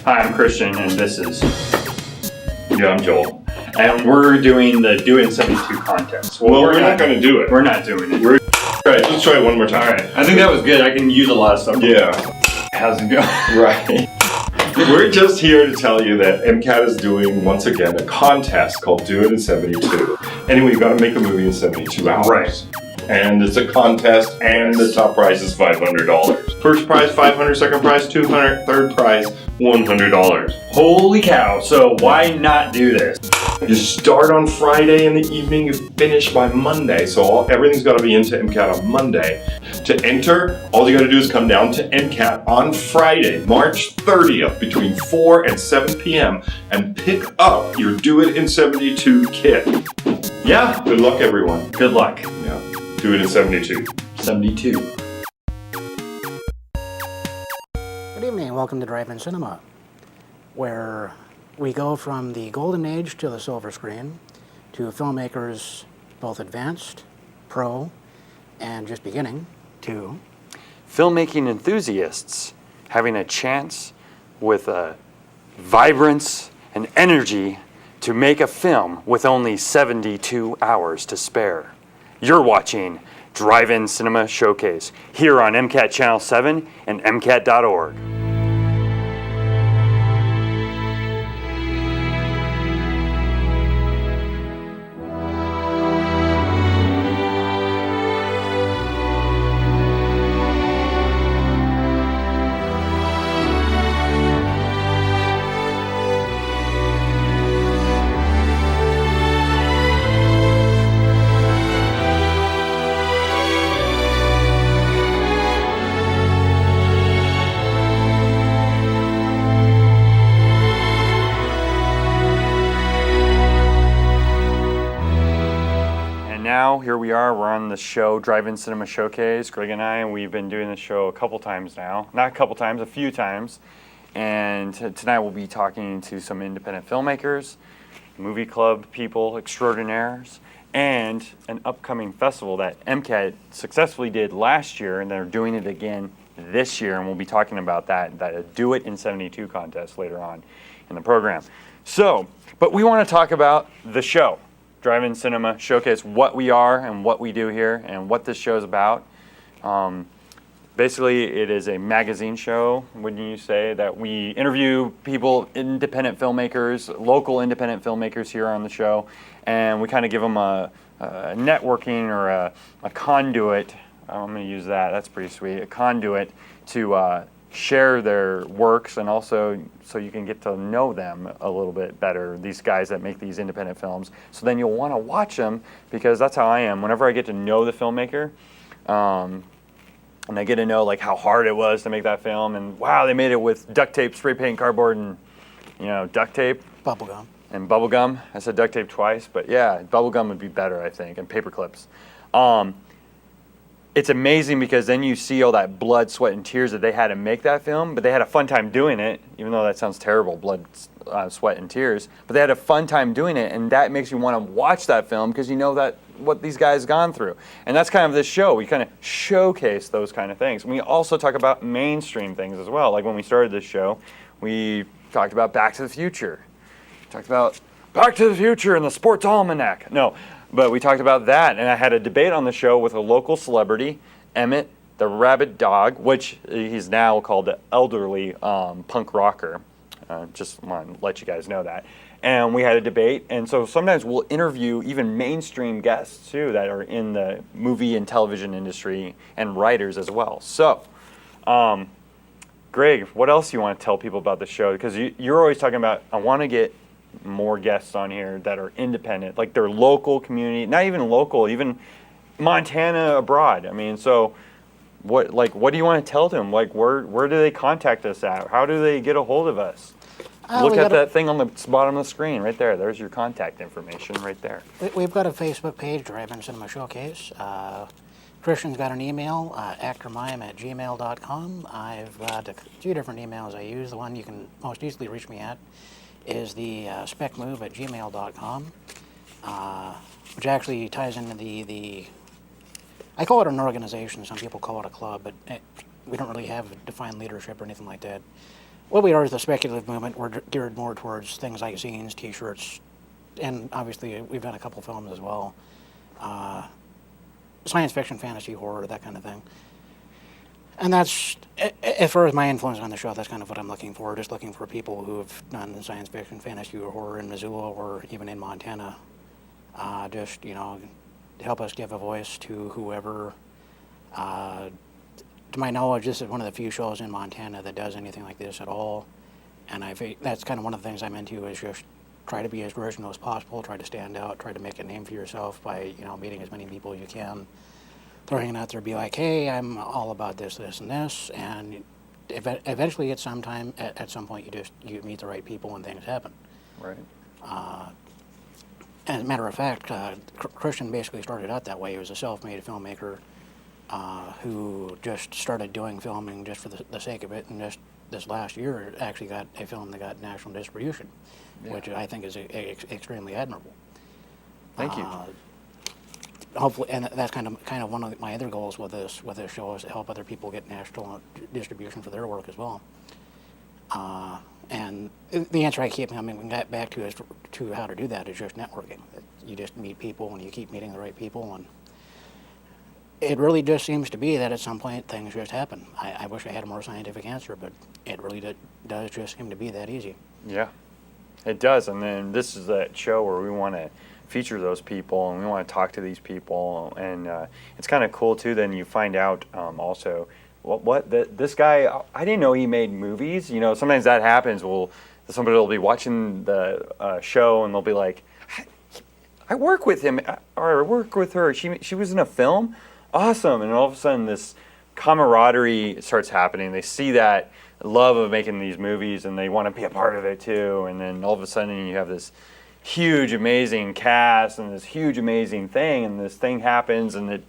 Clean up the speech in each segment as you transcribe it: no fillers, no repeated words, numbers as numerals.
Hi, I'm Christian, and this is... Yeah, I'm Joel. And we're doing the Do It in 72 contest. Well, we're not going to do it. We're not doing it. Alright, let's try it one more time. Alright, I think that was good. I can use a lot of stuff. Yeah. How's it going? Right. We're just here to tell you that MCAT is doing, once again, a contest called Do It in 72. Anyway, you've got to make a movie in 72 hours. Right. And it's a contest, and the top prize is $500. First prize, $500, second prize, $200, third prize, $100. Holy cow, so why not do this? You start on Friday in the evening, you finish by Monday, so everything's got to be into MCAT on Monday. To enter, all you got to do is come down to MCAT on Friday, March 30th, between 4 and 7 p.m. and pick up your Do It in 72 kit. Yeah. Good luck, everyone. Good luck. Yeah. Do It in 72. 72. Good evening, welcome to Drive-In Cinema, where we go from the golden age to the silver screen to filmmakers both advanced, pro, and just beginning to filmmaking enthusiasts having a chance with a vibrance and energy to make a film with only 72 hours to spare. You're watching Drive-In Cinema Showcase here on MCAT Channel 7 and MCAT.org. Here we are, we're on the show, Drive-In Cinema Showcase. Greg and I, we've been doing this show a couple times now. Not a couple times, a few times. And tonight we'll be talking to some independent filmmakers, movie club people, extraordinaires, and an upcoming festival that MCAT successfully did last year, and they're doing it again this year, and we'll be talking about that Do It in 72 contest later on in the program. So, but we want to talk about the show. Drive-In Cinema Showcase, what we are and what we do here and what this show is about. Basically, it is a magazine show, wouldn't you say, that we interview people, independent filmmakers, local independent filmmakers here on the show, and we kind of give them a networking or a conduit. I'm going to use that, that's pretty sweet, a conduit to share their works, and also so you can get to know them a little bit better, these guys that make these independent films. So then you'll want to watch them, because that's how I am. Whenever I get to know the filmmaker, and I get to know like how hard it was to make that film, and wow, they made it with duct tape, spray paint, cardboard, and duct tape. bubblegum. And bubblegum. I said duct tape twice, but yeah, bubblegum would be better, I think, and paper clips. It's amazing because then you see all that blood, sweat, and tears that they had to make that film, but they had a fun time doing it, even though that sounds terrible, blood, sweat, and tears. But they had a fun time doing it, and that makes you want to watch that film because you know that what these guys gone through. And that's kind of this show. We kind of showcase those kind of things. We also talk about mainstream things as well. Like when we started this show, we talked about Back to the Future. We talked about Back to the Future and the Sports Almanac. No. But we talked about that, and I had a debate on the show with a local celebrity, Emmett the Rabid Dog, which he's now called the elderly punk rocker. Just want to let you guys know that. And we had a debate, and so sometimes we'll interview even mainstream guests too that are in the movie and television industry, and writers as well. So, Greg, what else do you want to tell people about the show? Because you're always talking about, I want to get more guests on here that are independent, like their local community, not even local, even Montana abroad. I mean, so what do you want to tell them? Like, where do they contact us at? How do they get a hold of us? Look at that thing on the bottom of the screen right there. There's your contact information right there. We've got a Facebook page, Drive-In Cinema Showcase. Christian's got an email, actormime@gmail.com. I've got a few different emails I use. The one you can most easily reach me at is the specmove@gmail.com, which actually ties into the I call it an organization. Some people call it a club, but we don't really have defined leadership or anything like that. what we are is the speculative movement. We're geared more towards things like zines, T-shirts, and obviously we've done a couple films as well. Science fiction, fantasy, horror, that kind of thing. And that's, as far as my influence on the show, that's kind of what I'm looking for. Just looking for people who have done science fiction, fantasy, or horror in Missoula or even in Montana. Just, to help us give a voice to whoever. To my knowledge, this is one of the few shows in Montana that does anything like this at all. And that's kind of one of the things I'm into, is just try to be as original as possible, try to stand out, try to make a name for yourself by, meeting as many people you can. Throwing it out there, be like, hey, I'm all about this, this, and this, and eventually at some point you meet the right people and things happen. Right. As a matter of fact, Christian basically started out that way. He was a self-made filmmaker who just started doing filming just for the sake of it, and just this last year actually got a film that got national distribution, which I think is extremely admirable. Thank you. Hopefully, and that's kind of one of my other goals with this show, is to help other people get national distribution for their work as well. And the answer I keep coming back to is to how to do that is just networking. You just meet people, and you keep meeting the right people, and it really just seems to be that at some point things just happen. I wish I had a more scientific answer, but it really does just seem to be that easy. Yeah, it does. And then this is that show where we want to feature those people, and we want to talk to these people, and it's kind of cool too. Then you find out also this guy, I didn't know he made movies. Sometimes that happens. Somebody will be watching the show and they'll be like, I work with him, or I work with her. She was in a film, awesome. And all of a sudden this camaraderie starts happening. They see that love of making these movies and they want to be a part of it too. And then all of a sudden you have this huge, amazing cast and this huge, amazing thing, and this thing happens, and it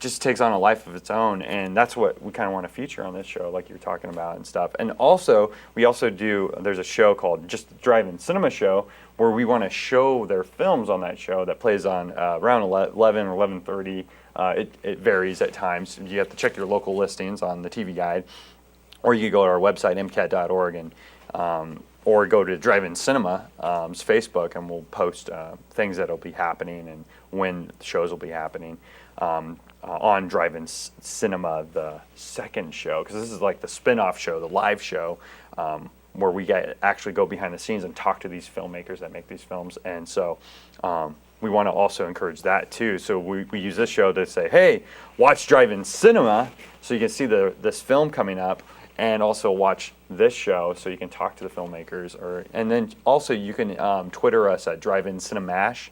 just takes on a life of its own. And that's what we kind of want to feature on this show, like you're talking about and stuff. And also, there's a show called Just the Drive-In Cinema Show, where we want to show their films on that show that plays on around 11 or 11:30. It varies at times. You have to check your local listings on the TV Guide, or you can go to our website, mcat.org, and or go to Drive-In Cinema's Facebook, and we'll post things that'll be happening and when shows will be happening on Drive-In Cinema, the second show, because this is like the spin-off show, the live show, where we actually go behind the scenes and talk to these filmmakers that make these films. And so we want to also encourage that too. So we use this show to say, hey, watch Drive-In Cinema so you can see this film coming up, and also watch this show so you can talk to the filmmakers. And then also you can Twitter us at Drive-In Cinemash.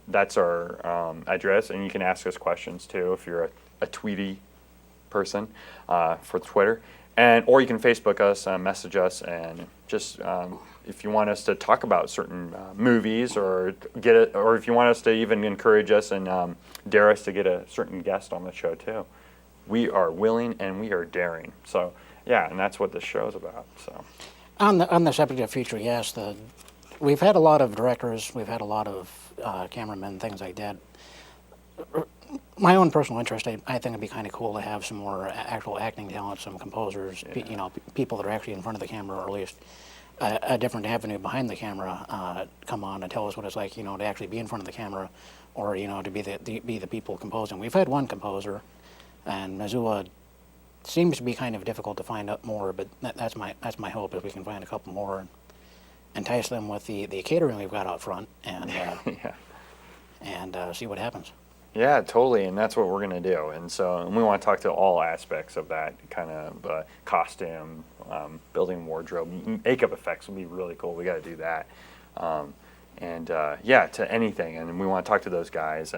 That's our address, and you can ask us questions too if you're a tweety person for Twitter. Or you can Facebook us, message us, and just if you want us to talk about certain movies, or if you want us to even encourage us and dare us to get a certain guest on the show too. We are willing and we are daring. So yeah, and that's what this show's about. So on the subject of future guests, we've had a lot of directors, we've had a lot of cameramen, things like that. My own personal interest, I think it'd be kind of cool to have some more actual acting talent, some composers, people that are actually in front of the camera, or at least a different avenue behind the camera, come on and tell us what it's like, to actually be in front of the camera, or to be the people composing. We've had one composer, and Missoula seems to be kind of difficult to find out more, but that's my hope, is we can find a couple more and entice them with the catering we've got out front, and see what happens. Yeah, totally, and that's what we're going to do. And we want to talk to all aspects of that kind of costume, building wardrobe, makeup effects would be really cool. We got to do that. To anything, and we want to talk to those guys,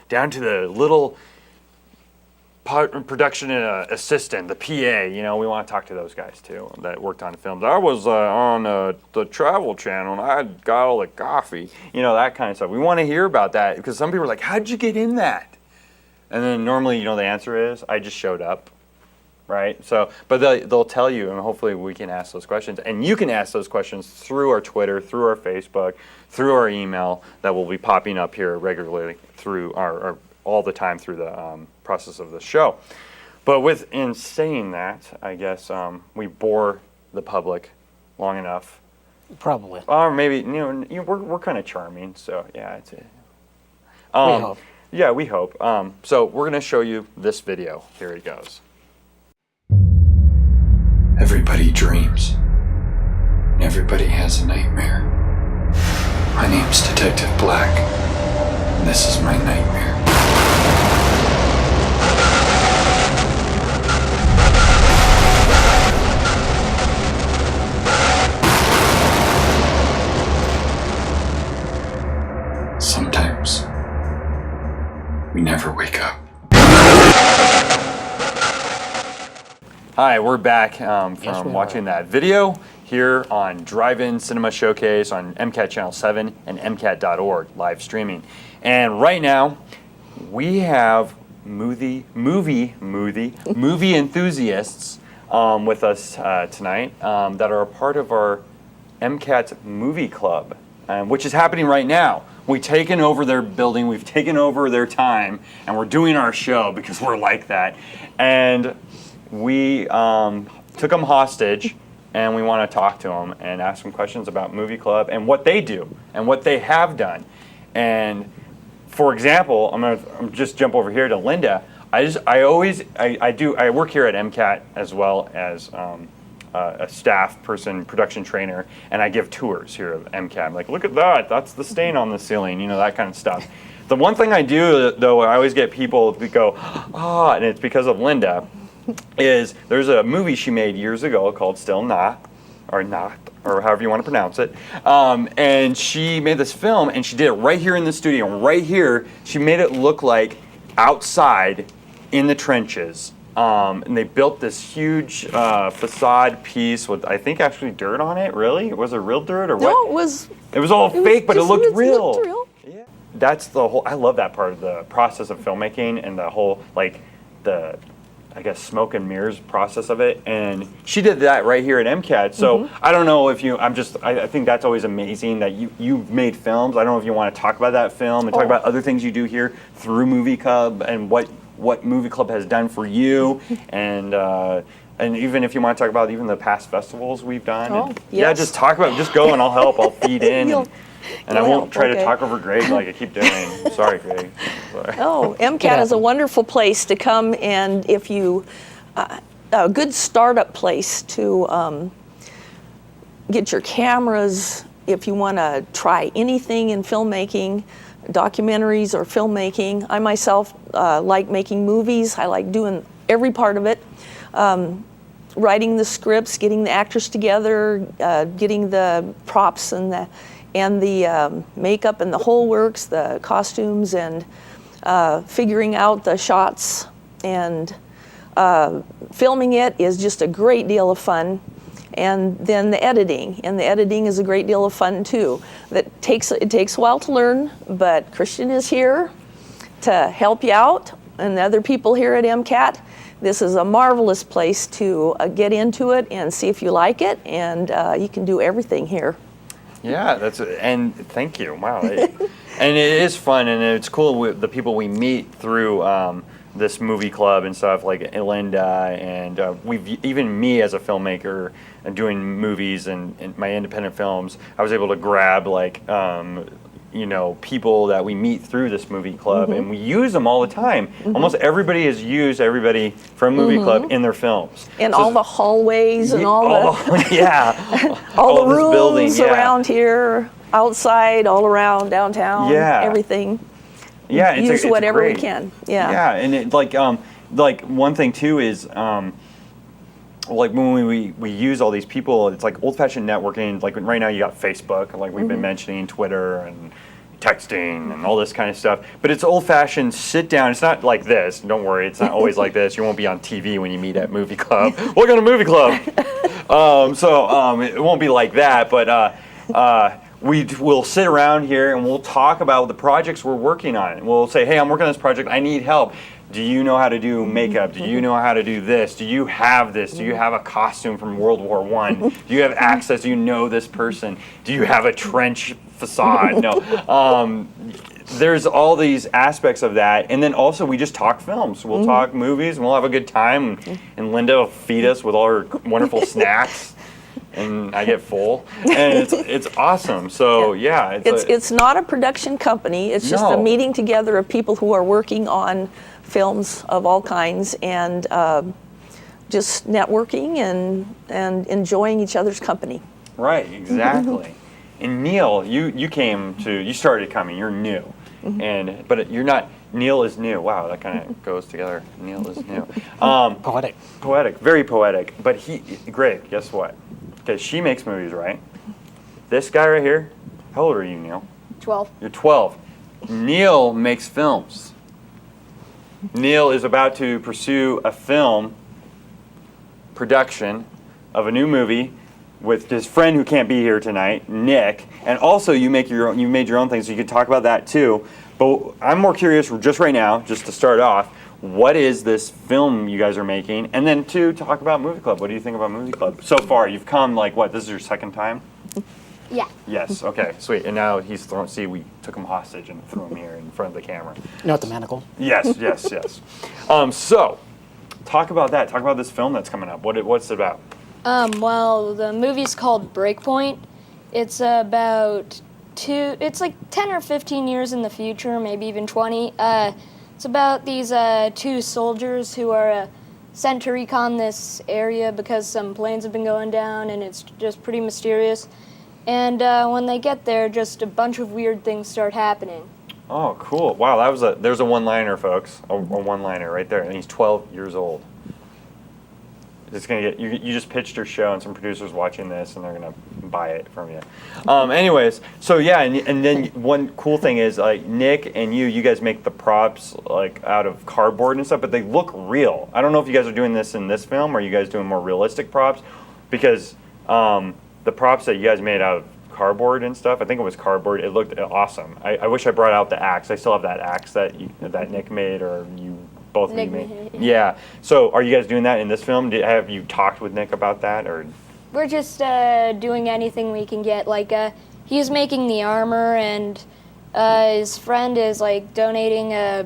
down to the little production assistant, the PA. We want to talk to those guys too that worked on films. I was on the Travel Channel, and I got all the coffee, that kind of stuff. We want to hear about that, because some people are like, how'd you get in that? And then normally, the answer is, I just showed up, right? So, but they'll tell you, and hopefully we can ask those questions. And you can ask those questions through our Twitter, through our Facebook, through our email that will be popping up here regularly through our all the time through the process of the show. But in saying that, I guess we bore the public long enough. Probably. Or maybe, we're kind of charming, so yeah. It's We hope. Yeah, we hope. So we're going to show you this video. Here it goes. Everybody dreams. Everybody has a nightmare. My name's Detective Black, and this is my nightmare. Sometimes we never wake up. Hi, we're back from Yes, we watching are. that video here on Drive-In Cinema Showcase on MCAT Channel 7 and MCAT.org live streaming. And right now, we have movie enthusiasts with us tonight that are a part of our MCAT Movie Club, which is happening right now. We've taken over their building, we've taken over their time, and we're doing our show because we're like that. And we took them hostage, and we want to talk to them and ask them questions about Movie Club and what they do and what they have done. And for example, I'm gonna just jump over here to Linda. I work here at MCAT as well as a staff person, production trainer, and I give tours here at MCAT. I'm like, look at that, that's the stain on the ceiling, that kind of stuff. The one thing I do, though, I always get people to go, and it's because of Linda, is there's a movie she made years ago called Still Not, or however you want to pronounce it, and she made this film, and she did it right here in the studio, right here. She made it look like outside in the trenches. And they built this huge facade piece with, I think, actually dirt on it. Really? Was it real dirt or what? No, it was. It was all fake, but it looked real. It looked real. Yeah. That's the whole. I love that part of the process of filmmaking and the whole I guess smoke and mirrors process of it. And she did that right here at MCAT. So I don't know if you. I think that's always amazing that you've made films. I don't know if you want to talk about that film and talk about other things you do here through Movie Club and what Movie Club has done for you, and even if you want to talk about even the past festivals we've done. Yeah, yes. just talk about, just go and I'll help. I'll feed in, and I won't help, try to okay. talk over Greg like I keep doing. Sorry, Greg. Sorry. Oh, MCAT is a wonderful place to come, and if you, a good startup place to get your cameras if you want to try anything in filmmaking, documentaries or filmmaking. I myself like making movies. I like doing every part of it. Writing the scripts, getting the actors together, getting the props and the makeup and the whole works, the costumes, and figuring out the shots, and filming it is just a great deal of fun. And then the editing, is a great deal of fun too. It takes a while to learn, but Christian is here to help you out, and the other people here at MCAT. This is a marvelous place to get into it and see if you like it, and you can do everything here. Yeah, and thank you. Wow, and it is fun, and it's cool with the people we meet through this movie club and stuff, like Linda, and even me as a filmmaker and doing movies and my independent films, I was able to grab people that we meet through this movie club, and we use them all the time. Almost everybody has used everybody from movie club in their films. And So all the hallways and all the all the this building, rooms around here, outside, all around downtown, everything. Yeah, use it's whatever great. we can. Yeah. Yeah, and it, like one thing too is like when we use all these people, it's like old-fashioned networking. Like right now you got Facebook, like we've been mentioning, Twitter and texting and all this kind of stuff. But it's old-fashioned sit down. It's not like this. Don't worry, it's not always like this. You won't be on TV when you meet at movie club. Welcome to movie club. It won't be like that. But we'll sit around here and we'll talk about the projects we're working on. We'll say, hey, I'm working on this project. I need help. Do you know how to do makeup? Do you know how to do this? Do you have this? Do you have a costume from World War I? Do you have access? Do you know this person? Do you have a trench facade? No. There's all these aspects of that. And then also we just talk films. We'll talk movies and we'll have a good time. And Linda will feed us with all her wonderful snacks. and I get full, and it's awesome. So yeah, It's not a production company. It's just a No. meeting together of people who are working on films of all kinds and just networking and enjoying each other's company. right, exactly. And Neil, you started coming. You're new, but you're not. Neil is new. Wow, that kind of goes together. Neil is new. Poetic. Poetic, very poetic. But Greg, guess what? Because she makes movies, right? This guy right here, how old are you, Neil? 12. You're 12. Neil makes films. Neil is about to pursue a film production of a new movie with his friend who can't be here tonight, Nick. And also you made your own thing, so you can talk about that too. But I'm more curious just right now, just to start off, what is this film you guys are making? And then two, talk about Movie Club. What do you think about Movie Club? So far, you've come this is your second time? Yeah. Yes, okay, sweet. And now he's thrown, we took him hostage and threw him here in front of the camera. Note the manacle. Yes, yes, yes. So, talk about that. Talk about this film that's coming up. What's it about? Well, the movie's called Breakpoint. It's about it's like 10 or 15 years in the future, maybe even 20. It's about these two soldiers who are sent to recon this area because some planes have been going down and it's just pretty mysterious. And when they get there, just a bunch of weird things start happening. Oh, cool. Wow, there's a one-liner, folks. A one-liner right there. And he's 12 years old. It's gonna get you just pitched your show and some producers watching this and they're gonna buy it from you. Anyways, so yeah, and then one cool thing is like Nick and you guys make the props like out of cardboard and stuff, but they look real. I don't know if you guys are doing this in this film or are you guys doing more realistic props, because the props that you guys made out of cardboard and stuff, I think it was cardboard, it looked awesome. I wish I brought out the axe. I still have that axe that Nick made, or you both of you Nick made. made it. Yeah. So are you guys doing that in this film? Have you talked with Nick about that, or? We're just doing anything we can get. Like, he's making the armor, and his friend is like donating a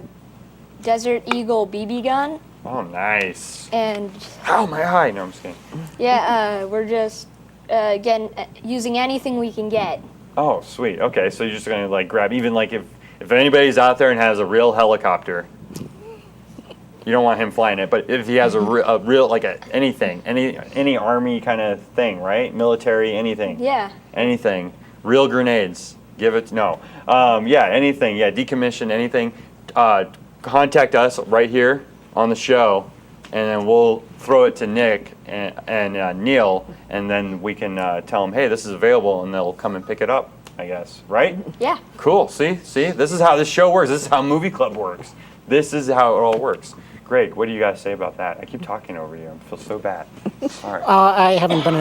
Desert Eagle BB gun. Oh, nice. And Ow, my eye. No, I'm just kidding. yeah, we're just using anything we can get. Oh, sweet. Okay, so you're just gonna like grab, even like if anybody's out there and has a real helicopter, you don't want him flying it, but if he has a real like anything, any army kind of thing, right? Military, anything. Yeah. Anything. Real grenades. Give it. No. Yeah. Anything. Yeah. Decommission. Anything. Contact us right here on the show, and then we'll throw it to Nick and Neil, and then we can tell them, hey, this is available, and they'll come and pick it up, I guess. Right? Yeah. Cool. See? This is how this show works. This is how Movie Club works. This is how it all works. Greg, what do you guys say about that? I keep talking over you. I feel so bad. All right. I haven't been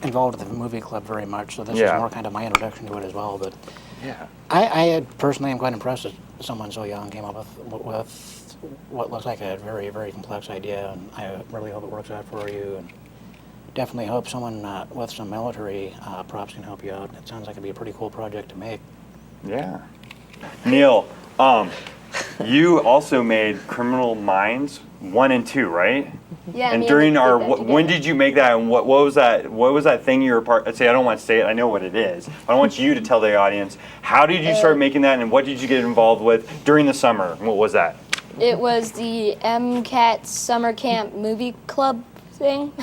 involved with the movie club very much, so this Yeah. is more kind of my introduction to it as well. But Yeah. I personally am quite impressed that someone so young came up with what looks like a very, very complex idea, and I really hope it works out for you. And definitely hope someone with some military props can help you out. It sounds like it'd be a pretty cool project to make. Yeah. Neil, you also made Criminal Minds 1 and 2, right? Yeah. And me during Nick our, did that when together. did you make that, and what was that? What was that thing you were part? Say, I don't want to say it. I know what it is. But I want you to tell the audience. How did you start making that, and what did you get involved with during the summer? What was that? It was the MCAT Summer Camp Movie Club thing.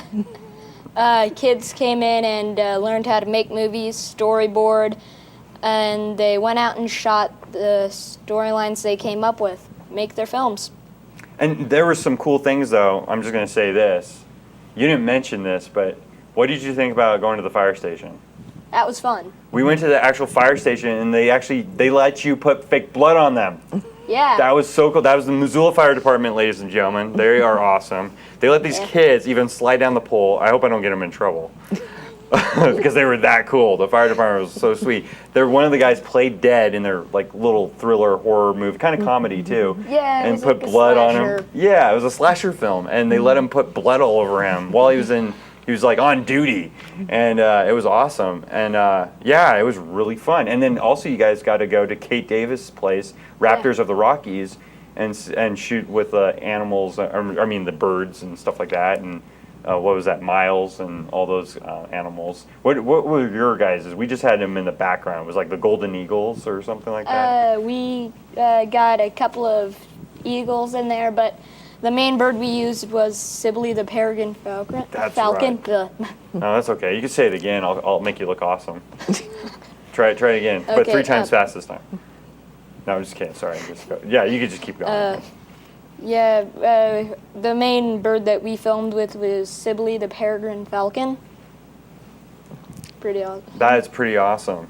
Kids came in and learned how to make movies, storyboard, and they went out and shot the storylines they came up with, make their films. And there were some cool things, though. I'm just going to say this. You didn't mention this, but what did you think about going to the fire station? That was fun. We went to the actual fire station, and they let you put fake blood on them. Yeah. That was so cool. That was the Missoula Fire Department, ladies and gentlemen. They are awesome. They let these kids even slide down the pole. I hope I don't get them in trouble. Because they were that cool. The fire department was so sweet. One of the guys played dead in their like little thriller horror movie, kind of comedy too. Yeah, it and was put like a blood on him. slasher. Yeah, it was a slasher film, and they let him put blood all over him while he was like on duty, and it was awesome. And yeah, it was really fun. And then also you guys got to go to Kate Davis' place, Raptors of the Rockies, and shoot with animals. I mean the birds and stuff like that. And what was that, Miles and all those animals. What were your guys'? We just had them in the background. It was like the Golden Eagles or something like that. We got a couple of eagles in there, but the main bird we used was Sibley the peregrine falcon. That's falcon. right. No, that's okay. You can say it again. I'll make you look awesome. Try it again, but Okay, 3 times fast this time. No, I'm just kidding. Sorry. Yeah, you could just keep going. The main bird that we filmed with was Sibley the peregrine falcon. Pretty awesome. That is pretty awesome.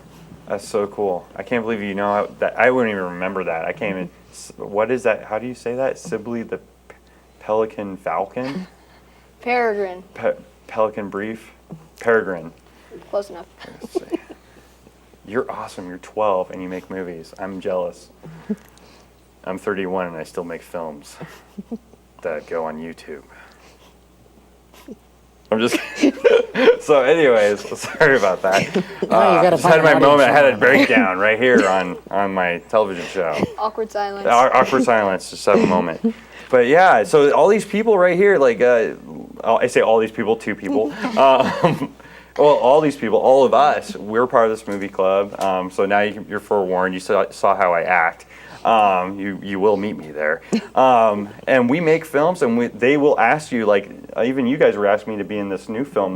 That's so cool. I can't believe you know that. I wouldn't even remember that. I can't even. What is that? How do you say that? Sibley the pelican falcon? Peregrine. Pelican brief? Peregrine. Close enough. Let's see. You're awesome. You're 12 and you make movies. I'm jealous. I'm 31 and I still make films that go on YouTube. I'm just so anyways, sorry about that. gotta Just find had my an moment. I had a audience breakdown right here on my television show. Awkward silence. Awkward silence, just have a moment. But yeah, so all these people right here, like I say all these people, 2 people. Well, all these people, all of us, we're part of this movie club. So now you're forewarned. You saw how I act. You will meet me there. And we make films, and they will ask you, like even you guys were asking me to be in this new film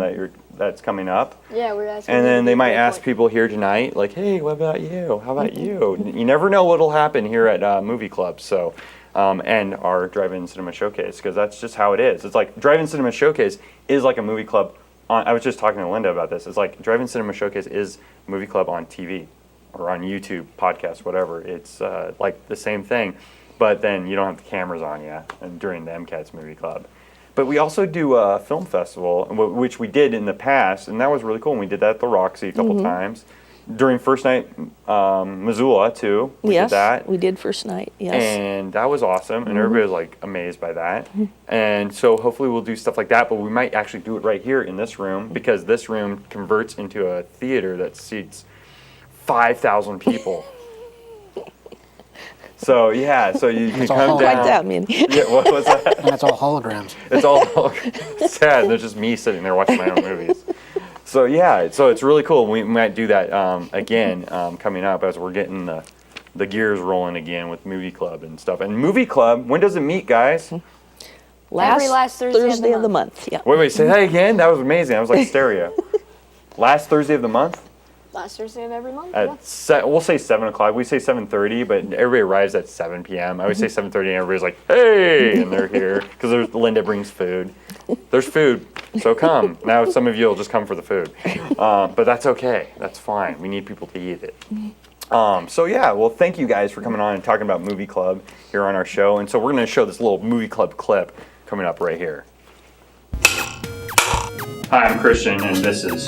that's coming up. Yeah, we're asking. And you then to they do might a ask point. people here tonight, like, hey, what about you? How about you? You never know what'll happen here at Movie Club. So, and our Drive-In Cinema Showcase, because that's just how it is. It's like Drive-In Cinema Showcase is like a movie club. I was just talking to Linda about this. It's like Drive-In Cinema Showcase is a movie club on TV or on YouTube, podcast, whatever. It's like the same thing, but then you don't have the cameras on you during the MCAT's movie club. But we also do a film festival, which we did in the past, and that was really cool. And we did that at the Roxy a couple times. During first night, Missoula too. We Yes, did that. we did first night. Yes. And that was awesome, and everybody was like amazed by that. And so hopefully we'll do stuff like that, but we might actually do it right here in this room, because this room converts into a theater that seats 5,000 people. So yeah, so you can It's all come hologram. down. Quite that many. Yeah, what was that? And it's all holograms. It's all sad. There's just me sitting there watching my own movies. So yeah, so it's really cool. We might do that again coming up as we're getting the gears rolling again with Movie Club and stuff. And Movie Club, when does it meet, guys? Every last Thursday of the month. Yeah. Wait, say that again? That was amazing. I was like stereo. Last Thursday of the month? Last Thursday of every month. At we'll say 7 o'clock. We say 7:30, but everybody arrives at 7 p.m. I always say 7:30, and everybody's like, "Hey!" and they're here because Linda brings food. There's food, so come. Now some of you will just come for the food, but that's okay. That's fine. We need people to eat it. So yeah, well, thank you guys for coming on and talking about Movie Club here on our show. And so we're going to show this little Movie Club clip coming up right here. Hi, I'm Christian, and this is.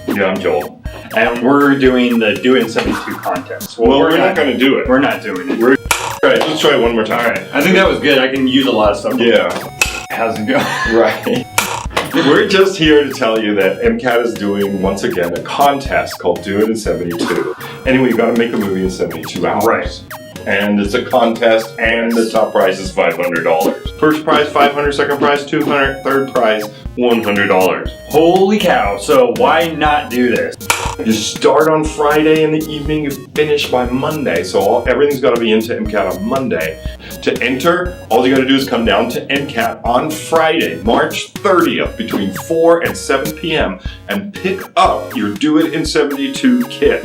Yeah, I'm Joel. And we're doing the Do It in 72 contest. Well, we're not going to do it. We're not doing it. All right, let's try it one more time. All right. I think that was good. I can use a lot of stuff. Yeah. How's it going? Right. We're just here to tell you that MCAT is doing, once again, a contest called Do It in 72. Anyway, you've got to make a movie in 72 hours. Right. And it's a contest, and the top prize is $500. First prize, $500, second prize, $200, third prize, $100. Holy cow. So why not do this? You start on Friday in the evening, you finish by Monday. So everything's got to be into MCAT on Monday. To enter, all you got to do is come down to MCAT on Friday, March 30th, between 4 and 7 p.m. and pick up your Do It in 72 kit.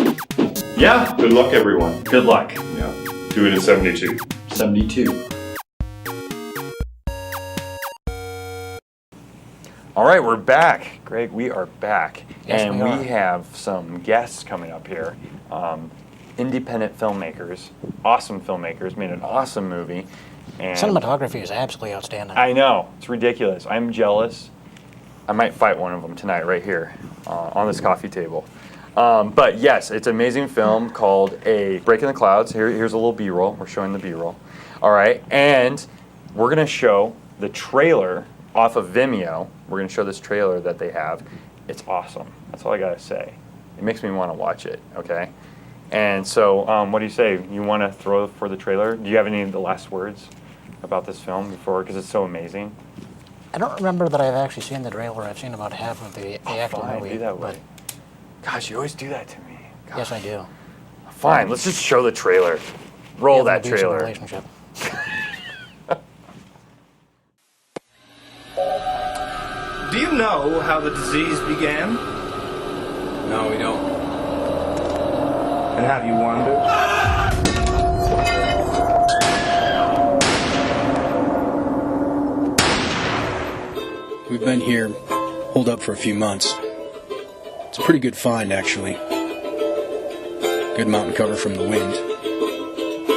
Yeah. Good luck, everyone. Good luck. Yeah. Do It in 72. 72. All right, we're back. Greg, we are back. Yes, and we are. we have some guests coming up here. Independent filmmakers, awesome filmmakers, made an awesome movie. And Cinematography is absolutely outstanding. I know, it's ridiculous. I'm jealous. I might fight one of them tonight right here on this coffee table. But yes, it's an amazing film called A Break in the Clouds. Here's a little B-roll. We're showing the B-roll. All right, and we're going to show the trailer off of Vimeo. We're going to show this trailer that they have. It's awesome. That's all I got to say. It makes me want to watch it, okay? And so what do you say? You want to throw for the trailer? Do you have any of the last words about this film before? Because it's so amazing. I don't remember that I've actually seen the trailer. I've seen about half of the actual Fine, movie. be that but way. Gosh, you always do that to me. Gosh. yes, I do. Fine, let's just show the trailer. Roll We have that an abusive trailer. relationship. Do you know how the disease began? No, we don't. And have you wondered? We've been here, holed up for a few months. It's a pretty good find, actually. Good mountain cover from the wind.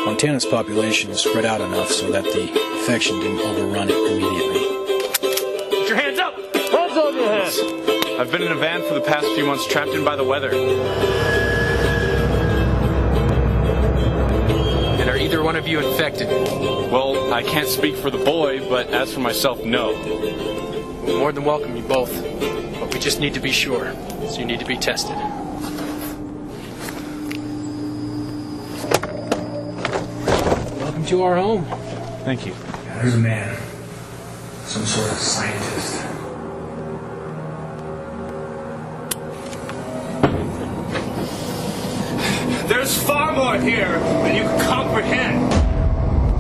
Montana's population is spread out enough so that the infection didn't overrun it immediately. Put your hands up! Hands on your head! I've been in a van for the past few months, trapped in by the weather. And are either one of you infected? Well, I can't speak for the boy, but as for myself, no. We're more than welcome, you both. But we just need to be sure, so you need to be tested. Welcome to our home. Thank you. There's a man. Some sort of scientist. There's far more here than you can comprehend.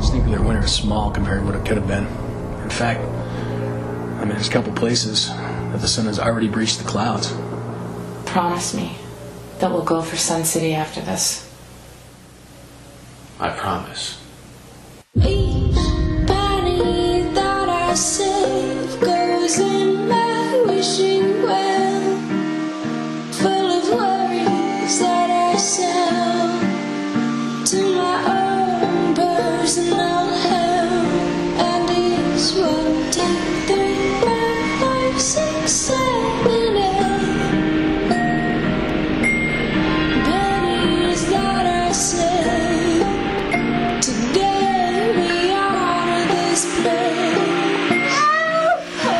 This nuclear winter is small compared to what it could have been. In fact, I mean, there's a couple places that the sun has already breached the clouds. Promise me that we'll go for Sun City after this. I promise. Each body that I save goes in my wishing well, full of worries that I sell to my own personal hell. And it's 1, 2, 3, 4, 5, 6, 7, 8 pennies that I save to get me out of this place. Oh,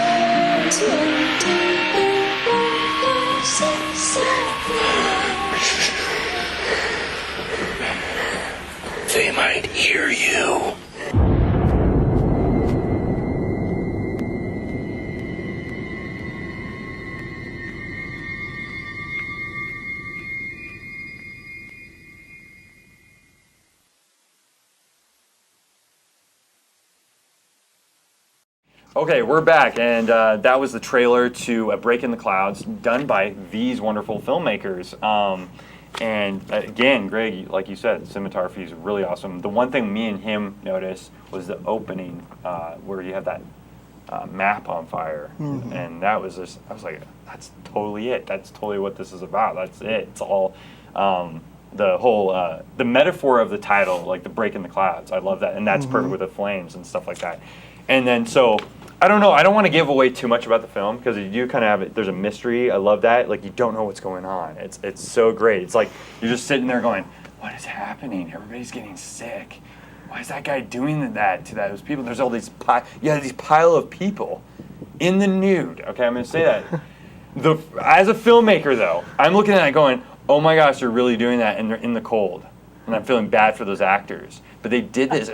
2, 3, 4, 5, 6, 7, 8 They might hear you. Okay, we're back, and that was the trailer to A Break in the Clouds, done by these wonderful filmmakers. And again, Greg, like you said, cinematography is really awesome. The one thing me and him noticed was the opening, where you have that map on fire, and that was just, I was like, that's totally it. That's totally what this is about. That's it. It's all the whole the metaphor of the title, like the break in the clouds. I love that, and that's perfect with the flames and stuff like that. And then so. I don't know. I don't want to give away too much about the film because you do kind of have it. There's a mystery. I love that. Like you don't know what's going on. It's so great. It's like you're just sitting there going, "What is happening? Everybody's getting sick. Why is that guy doing that to those people?" There's all these these pile of people in the nude. Okay, I'm going to say that. As a filmmaker though, I'm looking at it going, "Oh my gosh, they're really doing that, and they're in the cold," and I'm feeling bad for those actors. But they did this,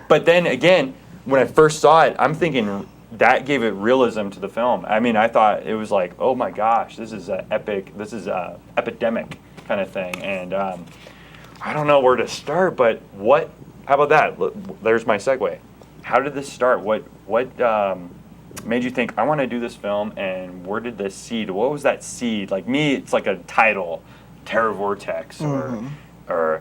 but then again. When I first saw it, I'm thinking that gave it realism to the film. I mean, I thought it was like, oh my gosh, this is an epic, this is a epidemic kind of thing. And I don't know where to start, but how about that? There's my segue. How did this start? What made you think, I want to do this film, and where did this seed, what was that seed? Like me, it's like a title, Terror Vortex, or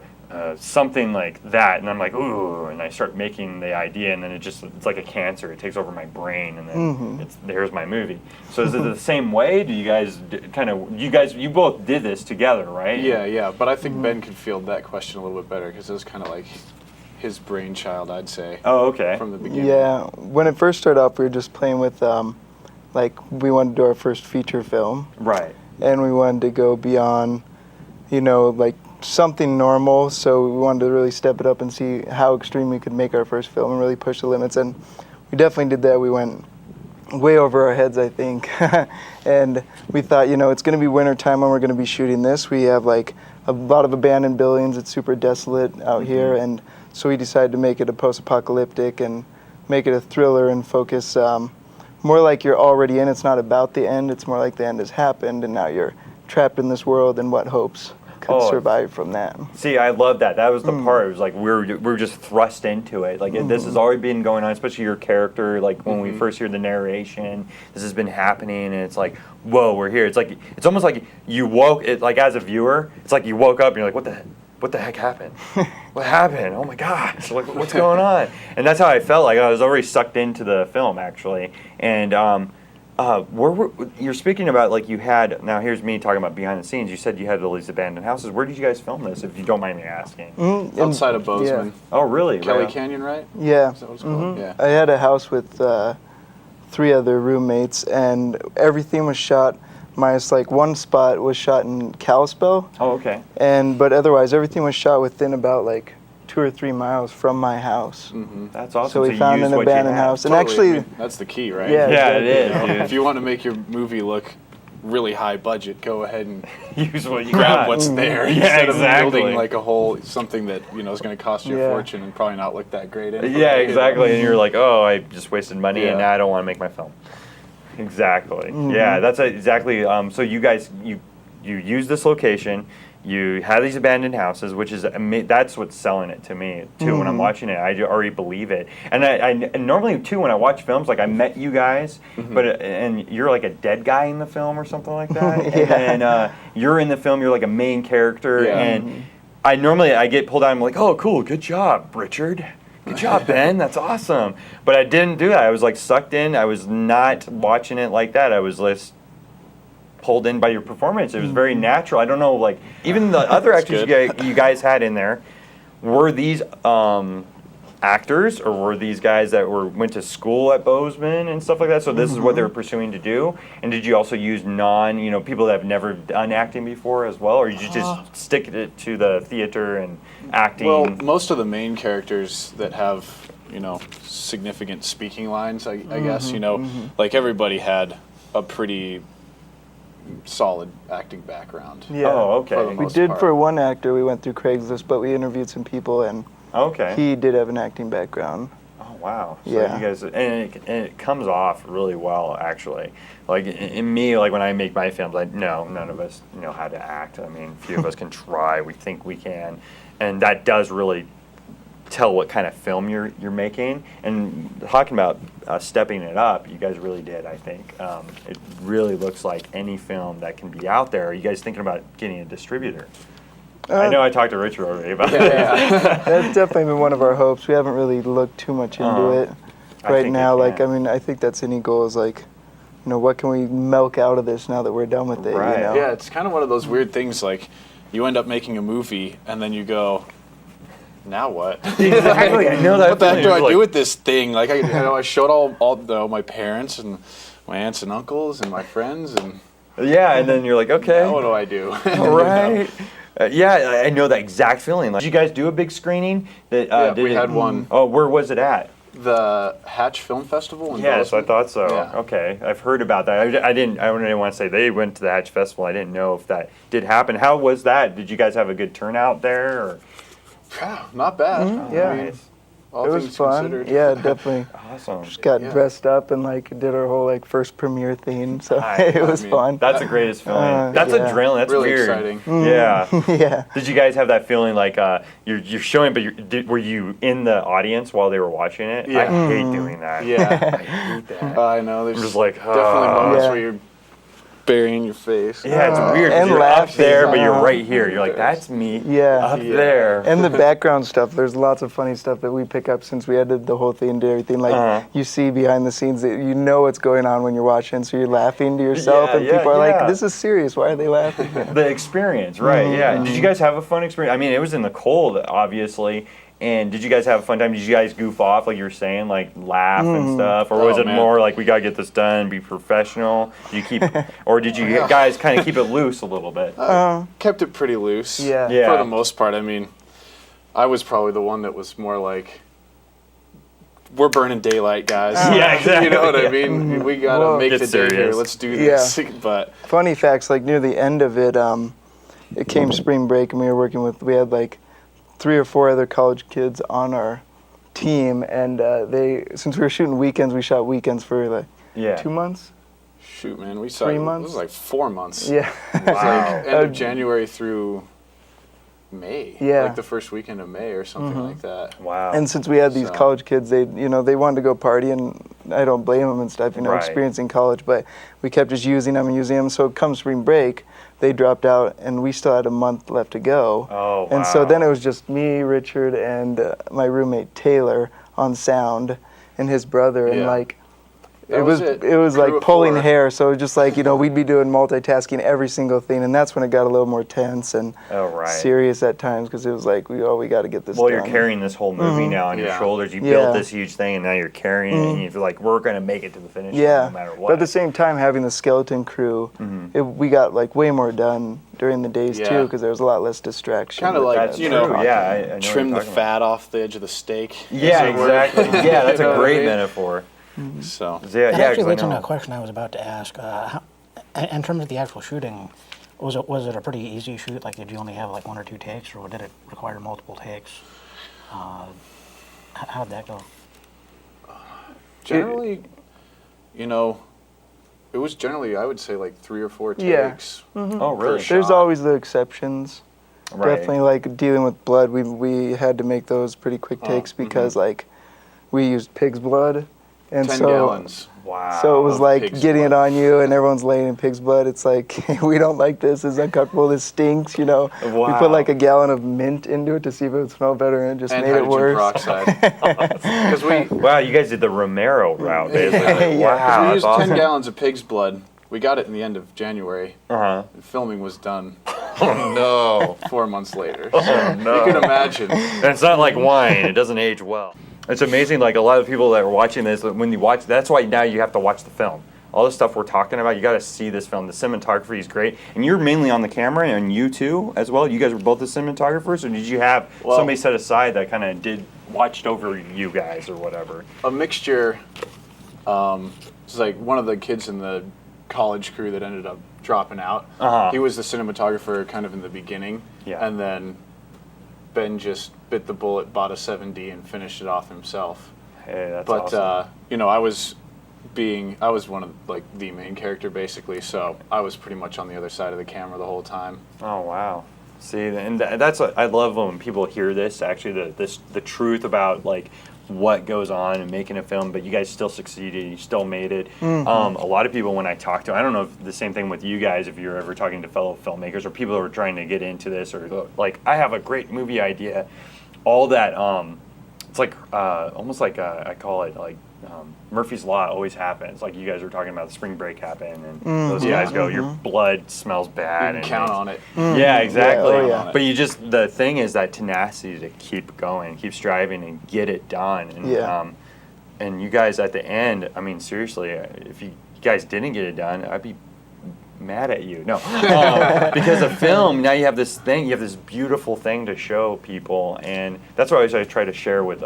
something like that, and I'm like, ooh, and I start making the idea, and then it's like a cancer. It takes over my brain, and then there's my movie. So is it the same way? Do you guys you both did this together, right? Yeah, but I think Ben could field that question a little bit better because it was kind of like his brainchild, I'd say. Oh, okay. From the beginning. Yeah, when it first started off, we were just playing with, we wanted to do our first feature film. Right. And we wanted to go beyond, something normal, so we wanted to really step it up and see how extreme we could make our first film and really push the limits, and we definitely did that. We went way over our heads, I think. And we thought, it's going to be winter time when we're going to be shooting this. We have a lot of abandoned buildings. It's super desolate out here, and so we decided to make it a post-apocalyptic and make it a thriller and focus more like you're already in. It's not about the end. It's more like the end has happened, and now you're trapped in this world, and what hopes could survive from that. See, I love that. That was the part. It was like we're just thrust into it. Like this has already been going on, especially your character. Like when we first hear the narration, this has been happening, and it's like, whoa, we're here. It's like it's almost like you woke. It like as a viewer, it's like you woke up and you're like, what the heck happened? What happened? Oh my gosh! Like what's going on? And that's how I felt. Like I was already sucked into the film actually, and. You're speaking about like you had, now here's me talking about behind the scenes, you said you had all these abandoned houses. Where did you guys film this, if you don't mind me asking? Outside of Bozeman. Yeah. Oh really? Kelly Right. Canyon, right? Yeah. Is that what it's called? Yeah. I had a house with 3 other roommates, and everything was shot, minus like one spot was shot in Kalispell. Oh, okay. But otherwise, everything was shot within about like 2 or 3 miles from my house. That's awesome. So we you found used an what you abandoned had. house, and Totally. actually, I mean, that's the key, right? Yeah, Yeah, it is, You know, dude. if you want to make your movie look really high budget, go ahead and Use what you grab got. what's there Yeah, instead exactly. of building like a whole something that is going to cost you a fortune and probably not look that great. Anyway. Yeah, exactly. And you're like, oh, I just wasted money, and Yeah. now I don't want to make my film. Exactly. Yeah, that's exactly. So you guys, you use this location. You have these abandoned houses, which is that's what's selling it to me too. When I'm watching it, I already believe it. And and normally too, when I watch films, like I met you guys, and you're like a dead guy in the film or something like that. And then you're in the film, you're like a main character, and I get pulled out. I'm like, oh, cool, good job, Richard. Good job, Ben. That's awesome. But I didn't do that. I was like sucked in. I was not watching it like that. I was just pulled in by your performance. It was very natural. I don't know, like even the other actors you guys had in there, were these actors, or were these guys that went to school at Bozeman and stuff like that? So this is what they were pursuing to do. And did you also use people that have never done acting before as well, or did you just stick it to the theater and acting? Well, most of the main characters that have significant speaking lines, I guess like everybody had a pretty solid acting background. Yeah. Oh, okay. We did for one actor. We went through Craigslist, but we interviewed some people, and he did have an acting background. Oh wow! So Yeah. you guys, and it comes off really well, actually. Like in me, like when I make my films, none of us know how to act. I mean, a few of us can try. We think we can, and that does really tell what kind of film you're making. And talking about stepping it up, you guys really did. I think it really looks like any film that can be out there. Are you guys thinking about getting a distributor? I know I talked to Richard already about it. That's definitely been one of our hopes. We haven't really looked too much into it right now. I think that's any goal is like, what can we milk out of this now that we're done with it? Right. Yeah, it's kind of one of those weird things. Like, you end up making a movie, and then you go, now what? Exactly. I know that. What the heck do I do with this thing? Like, I showed all my parents and my aunts and uncles and my friends, and and then you're like, okay, now what do I do? Right. I know that exact feeling. Like, did you guys do a big screening? We had one. Oh, where was it at? The Hatch Film Festival in Yes, Bozeman. I thought so. Yeah. Okay, I've heard about that. I didn't want to say they went to the Hatch Festival. I didn't know if that did happen. How was that? Did you guys have a good turnout there? Or? Yeah, not bad. Yeah. I mean, all It was things fun. considered. Yeah, definitely. Awesome. Just got dressed up and did our whole first premiere thing. So it was fun. That's the greatest feeling. That's adrenaline. That's really weird. exciting. Yeah. Yeah. Did you guys have that feeling like you're showing, but were you in the audience while they were watching it? Yeah. I hate doing that. Yeah. I hate that. I know. There's just like definitely moments where you're burying your face. Yeah, it's weird. 'Cause And you're up laughing. there, but you're right here. You're like, that's me. Up there. And the background stuff, there's lots of funny stuff that we pick up since we edited the whole thing, did everything. Like, you see behind the scenes that you know what's going on when you're watching, so you're laughing to yourself, and people are like, this is serious, why are they laughing? The experience, right, yeah. Did you guys have a fun experience? I mean, it was in the cold, obviously. And did you guys have a fun time? Did you guys goof off, like you were saying, like laugh and stuff? Or was it more like, we got to get this done, be professional? Or did you guys kind of keep it loose a little bit? Kept it pretty loose. Yeah. For the most part. I mean, I was probably the one that was more like, we're burning daylight, guys. Yeah, exactly. You know what I mean? We got to make the day here. serious. Let's do this. But funny facts, like near the end of it, it came spring break, and we had like 3 or 4 other college kids on our team, and since we were shooting weekends, we shot weekends for like Yeah. 2 months. Shoot, man, we saw 3 it months? was like 4 months. Yeah. It was like end of January through May. Yeah. Like the first weekend of May or something like that. Wow. And since we had these So- college kids, they they wanted to go party, and I don't blame them and stuff, Right. experiencing college. But we kept just using them and using them. So come spring break, they dropped out, and we still had a month left to go. Oh, And so wow. then it was just me, Richard, and my roommate Taylor on sound, and his brother, and Yeah. like. That It was was it. like Crew of pulling 4. hair. So just like we'd be doing multitasking every single thing, and that's when it got a little more tense and Oh, right. serious at times because it was like we got to get this Well, done. you're carrying this whole movie now on your Yeah. shoulders. You Yeah. built this huge thing, and now you're carrying it, and you feel like we're going to make it to the finish line Yeah, no matter but what. at the same time, having the skeleton crew, we got like way more done during the days Yeah. too because there was a lot less distraction. Kind of with like, that. you know, Yeah, I know trim what the you're talking fat off the edge of the steak. Yeah, as it were. exactly. Yeah, that's You know a what I great mean? metaphor. So, Yeah, That yeah, actually 'cause I leads into know. a question I was about to ask. In terms of the actual shooting, was it a pretty easy shoot? Like, did you only have like 1 or 2 takes, or did it require multiple takes? How did that go? generally, you know, it was generally, I would say, like 3 or 4 Yeah. takes. Oh, really? per There's shot. always the exceptions. Right. Definitely, like dealing with blood, we had to make those pretty quick takes because like we used pig's blood, and 10 so gallons. Wow. so it was of like pig's getting it blood. on you, and everyone's laying in pig's blood. It's like we don't like this. It's uncomfortable. This stinks. We Wow. put like a gallon of mint into it to see if it would smell better, and it just And made it hydrogen worse. peroxide. Because we, Wow, you guys did the Romero route, basically. Yeah. Wow, we that's used awesome. 10 gallons of pig's blood. We got it in the end of January. Uh-huh. And filming was done Oh, 4 months later. no. So no. you can imagine. And it's not like wine. It doesn't age well. It's amazing, like a lot of people that are watching this, when you watch, that's why now you have to watch the film. All the stuff we're talking about, you got to see this film. The cinematography is great. And you're mainly on the camera, and you too, as well? You guys were both the cinematographers, or did you have Well- somebody set aside that kind of watched over you guys or whatever? A mixture. It's like one of the kids in the college crew that ended up dropping out. Uh-huh. He was the cinematographer kind of in the beginning. Yeah. And then Ben just bit the bullet, bought a 7D, and finished it off himself. Hey, that's But awesome. you know, I was one of like the main character basically, so I was pretty much on the other side of the camera the whole time. Oh wow! See, and that's what I love when people hear this. Actually, the truth about like what goes on in making a film, but you guys still succeeded. You still made it. Mm-hmm. A lot of people, when I talk to, I don't know if the same thing with you guys. If you're ever talking to fellow filmmakers or people who are trying to get into this, or like I have a great movie idea, all that. It's like almost like I call it like. Murphy's Law always happens. Like you guys were talking about, the spring break happened, and those guys go, your blood smells bad. You and can count it's- on it. Yeah, exactly. Yeah, oh, yeah. But you just, the thing is that tenacity to keep going, keep striving, and get it done. And, Yeah. And you guys at the end, I mean, seriously, if you guys didn't get it done, I'd be mad at you. No, because a film, now you have this thing, you have this beautiful thing to show people, and that's what I always try to share with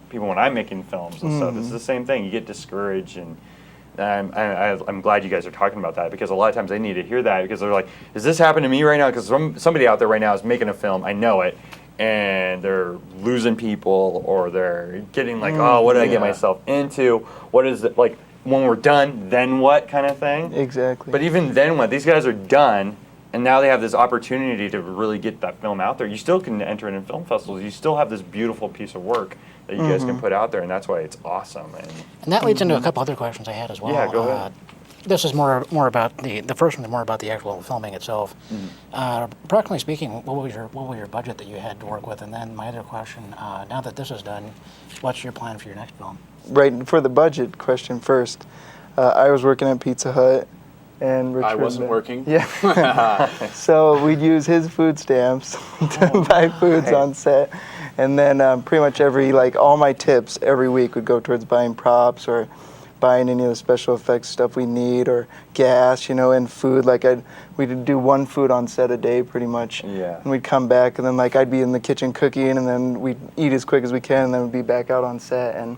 people when I'm making films and stuff. It's the same thing. You get discouraged, and I'm glad you guys are talking about that, because a lot of times they need to hear that, because they're like, is this happening to me right now? Because somebody out there right now is making a film, I know it, and they're losing people, or they're getting like, oh, what did I get myself into? What is it, like, when we're done, then what kind of thing? Exactly. But even then what? These guys are done, and now they have this opportunity to really get that film out there. You still can enter it in film festivals. You still have this beautiful piece of work that you guys can put out there, and that's why it's awesome. And that leads into a couple other questions I had as well. Yeah, go ahead. This is more about the first one is more about the actual filming itself. Practically speaking, what was your budget that you had to work with? And then my other question, now that this is done, what's your plan for your next film? Right, for the budget question first, I was working at Pizza Hut, and Richard. I wasn't working. Yeah. So we'd use his food stamps to buy foods on set, and then pretty much all my tips every week would go towards buying props or buying any of the special effects stuff we need, or gas, and food. We'd do one food on set a day pretty much. Yeah. And we'd come back, and then I'd be in the kitchen cooking, and then we'd eat as quick as we can, and then we'd be back out on set. And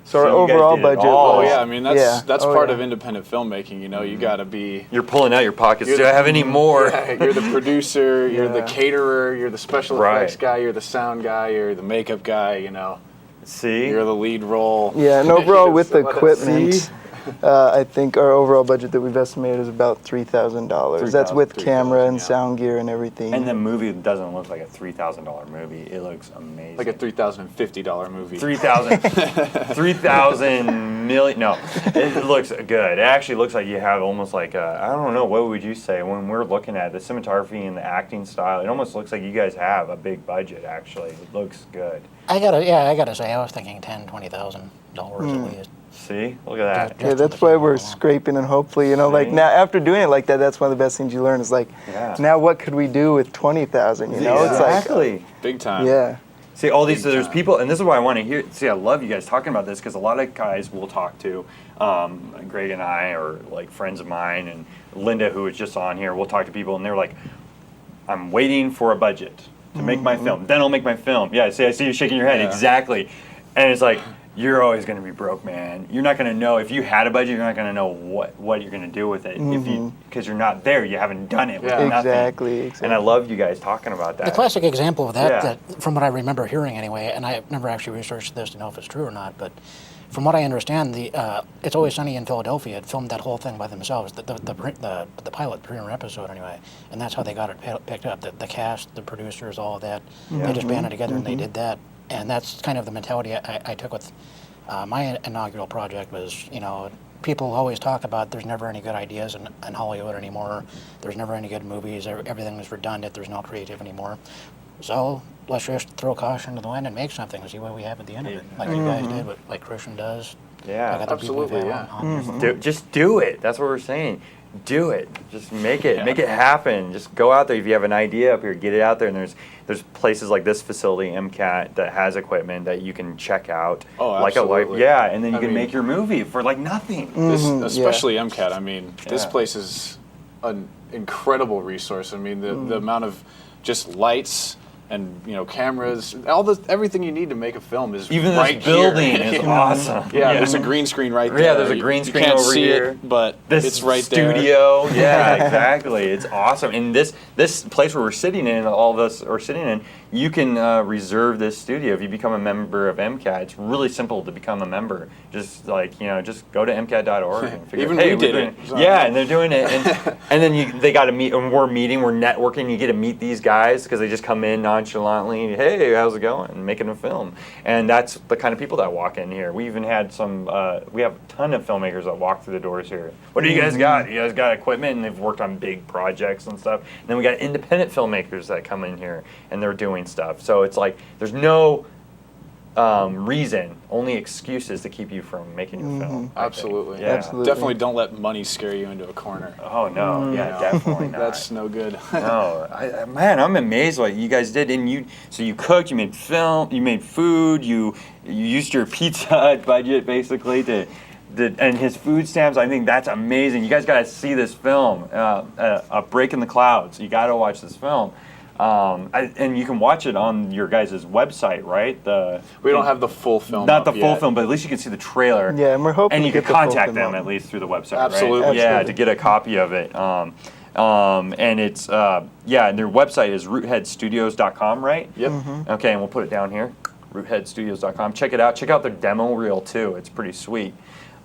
so our you guys overall did it budget all. was... Oh yeah, I mean that's Oh, part yeah. of independent filmmaking. You know, you gotta be. You're pulling out your pockets. You're Do I have any more? Yeah, you're the producer. You're the Yeah. caterer. You're the special Right. effects guy. You're the sound guy. You're the makeup guy. You know, See? you're the lead role. Yeah, and overall with the So what- equipment, I think our overall budget that we've estimated is about $3,000. That's with camera and sound gear and everything. And the movie doesn't look like a $3,000 movie. It looks amazing. Like a $3,050 movie. 3,000 million. No, it looks good. It actually looks like you have almost like a, I don't know, what would you say when we're looking at the cinematography and the acting style? It almost looks like you guys have a big budget. Actually, it looks good. I gotta say, I was thinking $10,000-$20,000 at least. See, look at that. Yeah, that's why we're scraping, and hopefully, like now after doing it like that, that's one of the best things you learn is like, now what could we do with 20,000? You know, exactly. It's like big time. Yeah. See, all these, there's people, and this is why I want to hear, see, I love you guys talking about this, because a lot of guys we'll talk to, Greg and I, or like friends of mine, and Linda, who was just on here, we'll talk to people, and they're like, I'm waiting for a budget to make my film, then I'll make my film. Yeah, see, I see you shaking your head, exactly. And it's like, you're always going to be broke, man. You're not going to know, if you had a budget, you're not going to know what you're going to do with it, if you, because you're not there, you haven't done it with nothing. Exactly. And I love you guys talking about that. The classic example of that, that, from what I remember hearing anyway, and I've never actually researched this to know if it's true or not, but from what I understand, the It's Always Sunny in Philadelphia had filmed that whole thing by themselves, the pilot premiere episode anyway, and that's how they got it picked up. The cast, the producers, all of that, they just banded together and they did that. And that's kind of the mentality I took with my inaugural project was, you know, people always talk about there's never any good ideas in Hollywood anymore. There's never any good movies. Everything is redundant. There's no creative anymore. So let's just throw caution to the wind and make something and see what we have at the end of it. Like you guys did, like Christian does. Yeah, like absolutely. Just do it. That's what we're saying. Do it. Just make it. Make it happen. Just go out there. If you have an idea up here, get it out there. And there's places like this facility, MCAT, that has equipment that you can check out. Oh, like absolutely. And then you can make your movie for like nothing. This, especially MCAT. I mean, this place is an incredible resource. I mean, the amount of just lights and cameras, everything you need to make a film is even right this building here. is awesome. Yeah, there's a green screen right there. Yeah, there's a green screen over see here. It, but this it's right studio. there. Yeah, exactly. It's awesome. And this place where we're sitting in, all of us are sitting in, you can reserve this studio if you become a member of MCAT. It's really simple to become a member. Just just go to MCAT.org and figure Even out, hey, we did it. Yeah, and they're doing it, and then they got to meet, and we're meeting, we're networking. You get to meet these guys because they just come in nonchalantly. Hey, how's it going? Making a film, and that's the kind of people that walk in here. We even had some. We have a ton of filmmakers that walk through the doors here. What do you guys got? You guys got equipment, and they've worked on big projects and stuff. And then we got independent filmmakers that come in here, and they're doing stuff. So it's like there's no reason, only excuses to keep you from making your film. Absolutely. Yeah. Absolutely. Definitely don't let money scare you into a corner. Oh no, yeah, definitely not. That's no good. No, man, I'm amazed what you guys did. And you cooked, you made film, you made food, you used your Pizza Hut budget basically and his food stamps. I think that's amazing. You guys got to see this film, A Break in the Clouds. You got to watch this film. And you can watch it on your guys' website, right? We don't have the full film. Not the full film, but at least you can see the trailer. Yeah, and we're hoping and you to can get the full contact film them out. at least through the website, Absolutely. right? Yeah, Absolutely. to get a copy of it. And it's and their website is rootheadstudios.com, right? Yep. Okay, and we'll put it down here, rootheadstudios.com. Check it out. Check out their demo reel too. It's pretty sweet.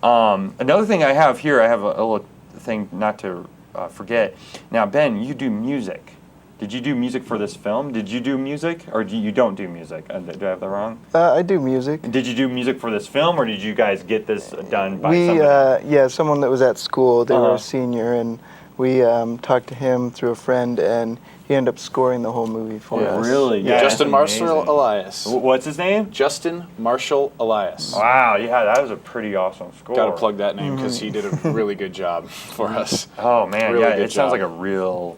Another thing I have here, I have a little thing not to forget. Now, Ben, you do music. Did you do music for this film? Did you do music, or you don't do music? Do I have that wrong? I do music. Did you do music for this film, or did you guys get this done by somebody? Someone that was at school. They were a senior, and we talked to him through a friend, and he ended up scoring the whole movie for us. Really? Yeah. Justin Marshall Elias. What's his name? Justin Marshall Elias. Wow, yeah, that was a pretty awesome score. Got to plug that name because he did a really good job for us. Oh man, really it sounds like a real.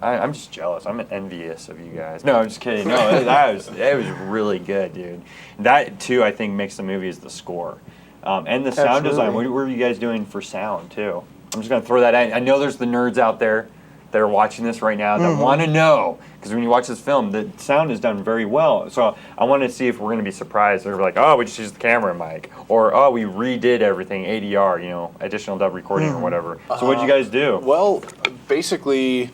I'm just jealous. I'm envious of you guys. No, I'm just kidding. No, it was really good, dude. That too, I think, makes the movie is the score, and the sound design. What were you guys doing for sound too? I'm just gonna throw that in. I know there's the nerds out there that are watching this right now that want to know, because when you watch this film, the sound is done very well. So I want to see if we're gonna be surprised. They're like, oh, we just used the camera mic, or oh, we redid everything, ADR, additional dub recording or whatever. So what did you guys do? Well, basically.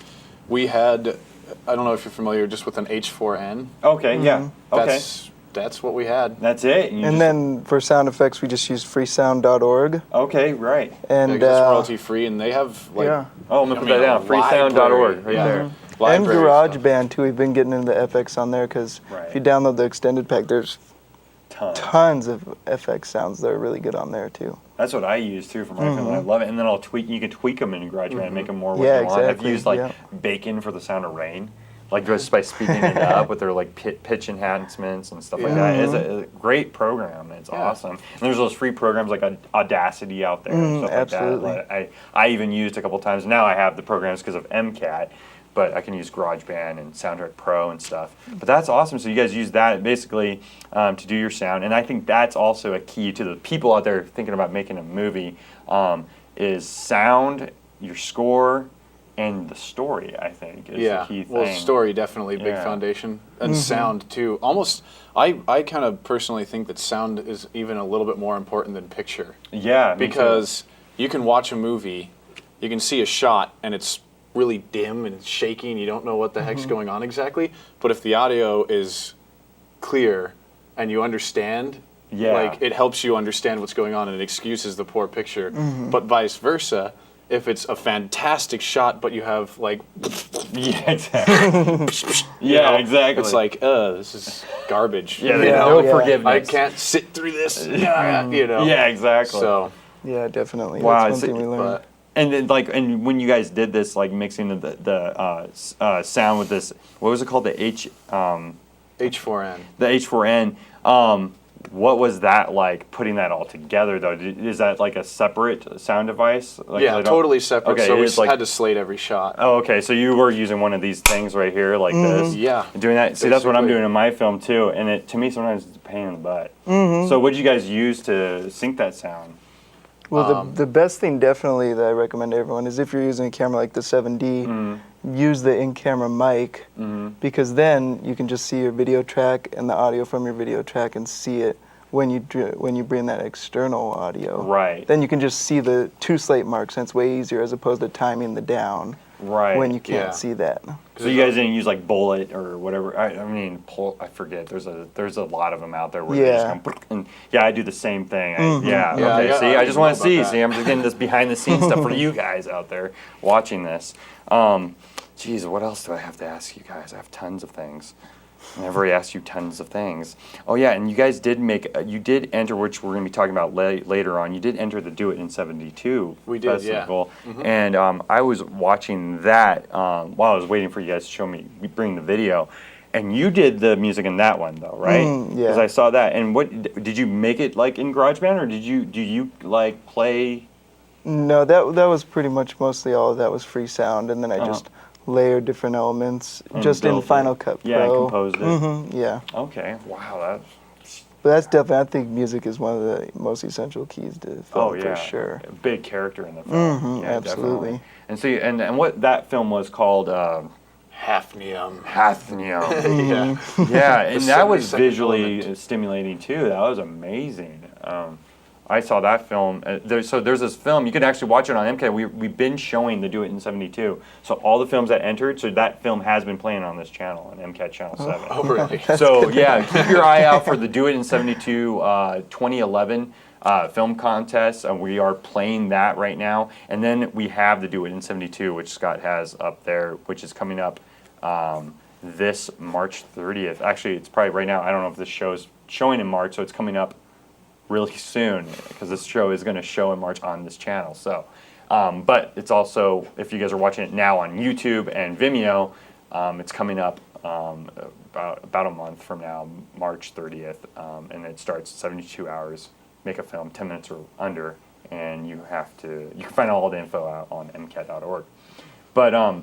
We had, I don't know if you're familiar just with an H4n. Okay, yeah. Okay. That's that's what we had. That's it. And then for sound effects, we just used freesound.org. Okay, right. And it's royalty free, and they have like. Yeah. Oh, I'm gonna put that down. Freesound.org right there. And Library GarageBand too. We've been getting into the FX on there because if you download the extended pack, there's tons of FX sounds that are really good on there too. That's what I use too for my film, and I love it. And then I'll tweak. You can tweak them in GarageBand and make them more what Yeah, you want. I've exactly. used like Bacon for the sound of rain, like just by speeding it up with their like pitch enhancements and stuff like that. It's a great program. It's awesome. And there's those free programs like Audacity out there and stuff absolutely. like that. I even used a couple times. Now I have the programs because of MCAT. But I can use GarageBand and Soundtrack Pro and stuff. But that's awesome. So you guys use that basically to do your sound. And I think that's also a key to the people out there thinking about making a movie is sound, your score, and the story, I think, is the key thing. Well, story definitely a big foundation. And sound, too. Almost, I kind of personally think that sound is even a little bit more important than picture. Yeah, because you can watch a movie, you can see a shot, and it's really dim and shaky and you don't know what the heck's going on exactly. But if the audio is clear and you understand, like it helps you understand what's going on and it excuses the poor picture. But vice versa, if it's a fantastic shot but you have like exactly. Exactly. It's like, this is garbage. No forgiveness. I can't sit through this. You know. Yeah, exactly. So yeah, definitely. Wow, That's one thing we learned. And then, and when you guys did this, like mixing the sound with this, what was it called? The H4n. The H4n. What was that like? Putting that all together, though, is that like a separate sound device? Like, yeah, totally separate. Okay, so we had to slate every shot. Oh, okay. So you were using one of these things right here, like this. Yeah. Doing that. See, that's what I'm doing in my film too. And it, to me, sometimes it's a pain in the butt. So what did you guys use to sync that sound? Well, the best thing definitely that I recommend to everyone is if you're using a camera like the 7D, use the in-camera mic because then you can just see your video track and the audio from your video track and see it when you bring that external audio. Right. Then you can just see the two slate marks and it's way easier as opposed to timing the down when you can't see that. So you guys didn't use like Bullet or whatever. I mean, I forget. There's a lot of them out there where they just come, and I do the same thing. Okay. See, I just want to see. See, I'm just getting this behind the scenes stuff for you guys out there watching this. Geez, what else do I have to ask you guys? I have tons of things. I've already asked you tons of things. Oh yeah, and you guys did you did enter, which we're going to be talking about later on. You did enter the Do It in 72 festival, and I was watching that while I was waiting for you guys to bring the video. And you did the music in that one though, right? Yeah. Because I saw that. And what did you make it like in GarageBand, or do you like play? No, that was pretty much mostly all of that was free sound, and then I just layered different elements just in Final Cut Pro. Yeah, and composed it. Yeah. Okay. Wow, But that's definitely, I think music is one of the most essential keys to film for sure. A big character in the film. Absolutely. Definitely. And see, and what that film was called. Hafnium. Yeah, and that was visually stimulating too. That was amazing. I saw that film. There's this film. You can actually watch it on MCAT. We've been showing the Do It in 72. So all the films that entered, so that film has been playing on this channel, on MCAT Channel 7. Oh, really? So yeah, keep your eye out for the Do It in 72 2011 film contest. We are playing that right now. And then we have the Do It in 72, which Scott has up there, which is coming up this March 30th. Actually, it's probably right now. I don't know if this show is showing in March, so it's coming up really soon because this show is going to show in March on this channel. So, but it's also, if you guys are watching it now on YouTube and Vimeo, it's coming up about a month from now, March 30th, and it starts 72 hours. Make a film 10 minutes or under, and you can find all the info out on mcat.org. But I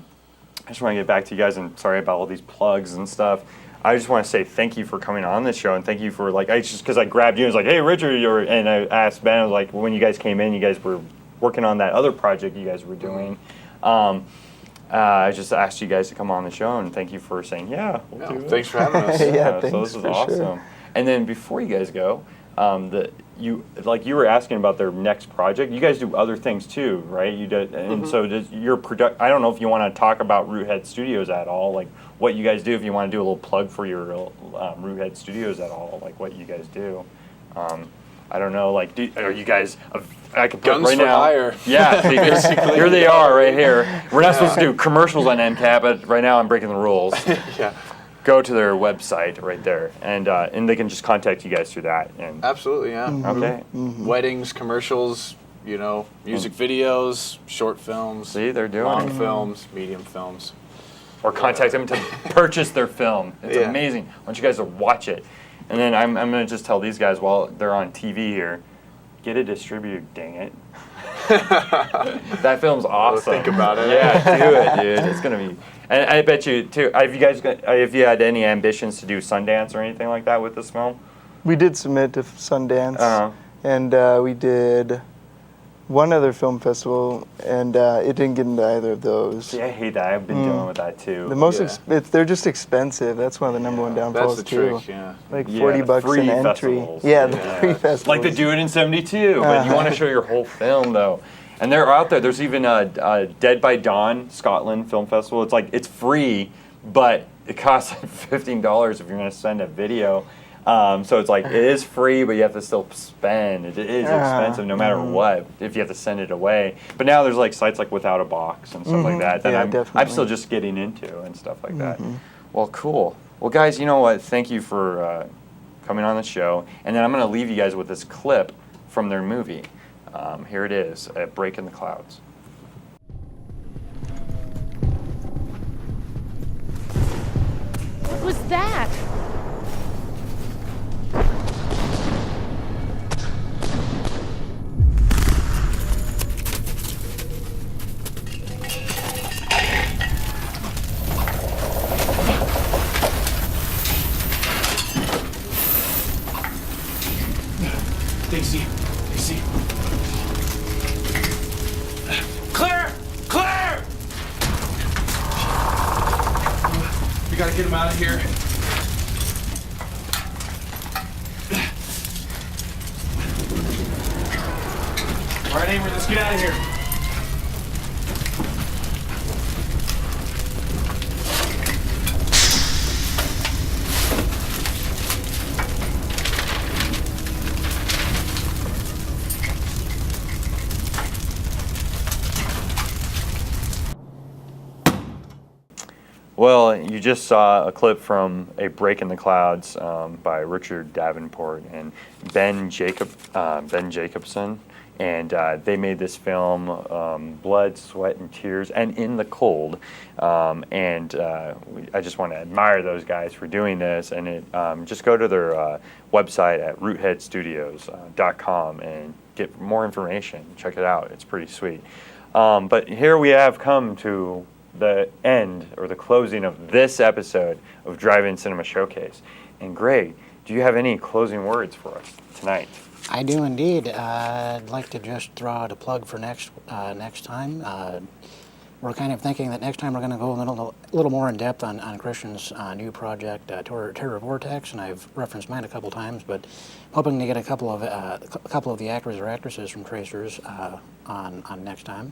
just want to get back to you guys, and sorry about all these plugs and stuff. I just want to say thank you for coming on this show, and thank you for because I grabbed you and was like, hey Richard, and I asked Ben, I was like, when you guys came in, you guys were working on that other project you guys were doing. I just asked you guys to come on the show, and thank you for saying we'll do it. Thanks for having us. Thanks so this is for awesome. sure. And then before you guys go, you were asking about their next project. You guys do other things too, right? You did, and so does your I don't know if you want to talk about Roothead Studios at all, like what you guys do. If you want to do a little plug for your Roothead Studios at all, like what you guys do. I don't know, like, are you guys? I could put Guns right for now. hire. Yeah, basically. Here they are, right here. We're not supposed to do commercials on MCAT, but right now I'm breaking the rules. Yeah. Go to their website right there, and they can just contact you guys through that. And Absolutely, yeah. okay. Weddings, commercials, you know, music videos, short films. See, they're doing long it. films, medium films. Or contact them to purchase their film. It's Yeah. amazing. I want you guys to watch it. And then I'm going to just tell these guys while they're on TV here, get a distributor, dang it. That film's awesome. Think about it. Yeah, do it, dude. It's going to be. And I bet you, too, have you had any ambitions to do Sundance or anything like that with this film? We did submit to Sundance, and we did one other film festival, and it didn't get into either of those. See, I hate that. I've been dealing with that, too. The most they're just expensive. That's one of the number one downfalls, That's the too. trick, yeah. Like Yeah, $40 the free an entry. festivals. Yeah, the free festivals. Like they do it in 72, but you want to show your whole film, though. And they're out there. There's even a Dead by Dawn Scotland Film Festival. It's like, it's free, but it costs like $15 if you're going to send a video. So it's like, it is free, but you have to still spend. It is expensive no matter what, if you have to send it away. But now there's like sites like Without a Box and stuff like that I'm still just getting into and stuff like that. Well, cool. Well, guys, you know what? Thank you for coming on the show. And then I'm going to leave you guys with this clip from their movie. Here it is, A Break in the Clouds. What was that? Daisy. Claire! We gotta get him out of here. All right, Avery, let's get out of here. Well, you just saw a clip from A Break in the Clouds by Richard Davenport and Ben Jacobson. And they made this film, Blood, Sweat, and Tears, and In the Cold. I just want to admire those guys for doing this. And just go to their website at rootheadstudios.com and get more information. Check it out. It's pretty sweet. But here we have come to the end or the closing of this episode of Drive-In Cinema Showcase. And Greg, do you have any closing words for us tonight? I do indeed. I'd like to just throw out a plug for next time. We're kind of thinking that next time we're going to go a little more in depth on Christian's new project, Terror Vortex, and I've referenced mine a couple times, but hoping to get a couple of the actors or actresses from Tracers on next time,